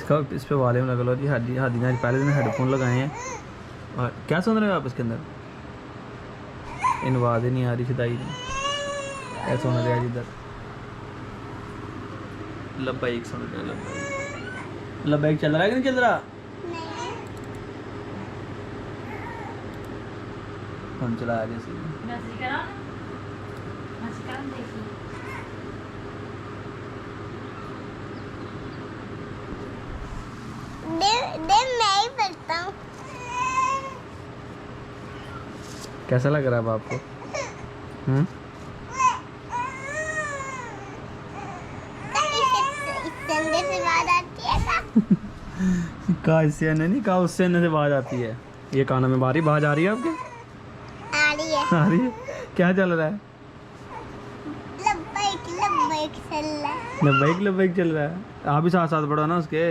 इसका इस पे वॉल्यूम लगा लो जी। हादी हादी ने पहले दिन हेडफोन लगाए हैं और क्या सुन रहे हो आप इसके अंदर? इन आवाज़ ही नहीं आ रही शुदाई में। क्या सुन रहे हैं इधर? लब्बाइक सुन रहे हैं। लब्बाइक लब्बाइक चल रहा है कि नहीं चल रहा? हम चला आ जैसे मैं ही पढ़ता हूँ। कैसा लग रहा है अब आपको? से बात आती है का इससे नहीं का उससे से आवाज आती है। ये कानों में बारी आवाज आ रही है आपके? आ रही है। आ रही है। क्या चल रहा है? लब्बाइक लब्बाइक चल रहा है। लब्बाइक लब्बाइक चल रहा है। आप भी साथ साथ पढ़ो ना उसके।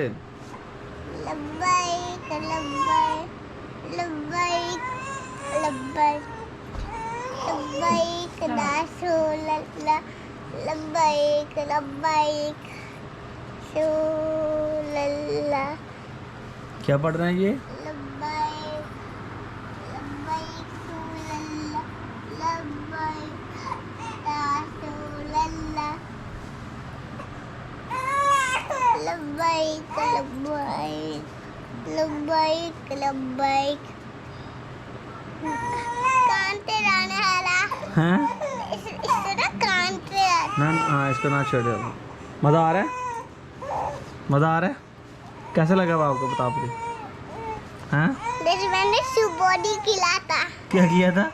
लब्बाइक लब्बाइक लब्बाइक लब्बाइक लब्बाइक रसूल अल्लाह लब्बाइक लब्बाइक रसूल अल्लाह। क्या पढ़ रहे हैं ये? लब्बाइक लब्बाइक रसूल अल्लाह लब्बाइक रसूल अल्लाह लब्बाइक लब्बाइक लब्बाइक लब्बाइक। कान पे रहने वाला हैं? इससे ना कान पे ना हाँ इसको ना छोड़ो। मज़ा आ रहा है? मज़ा आ रहा है? कैसा लगा वो आपको बता पूरी? हाँ? मैंने सुबोडी खिलाया था। क्या किया था?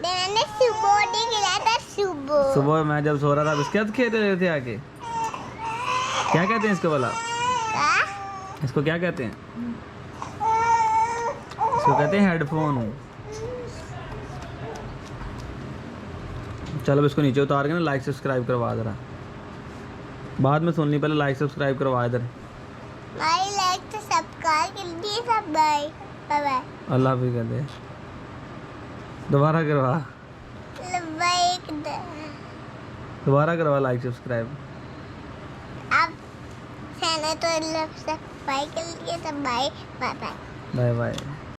मैंने सुबोडी खिलाया था। सुबह सुबह मैं जब सो रहा था इसके साथ खेल रहे थे आके। क्या कहते हैं इसको भला? इसको क्या कहते हैं? इसको कहते हैं हेडफोन। चलो इसको नीचे उतार के ना लाइक सब्सक्राइब करवा जरा। बाद में सुन ली, पहले लाइक सब्सक्राइब करवा इधर। माई लाइक तो सब्सक्राइब कर दिए सब। Bye bye. अल्लाह भी कर दे। दोबारा करवा। लब्बाइक दोबारा करवा लाइक सब्सक्राइब। अब मैंने तो सब्सक्राइब कर लिए। सब बाय बाय। Bye bye.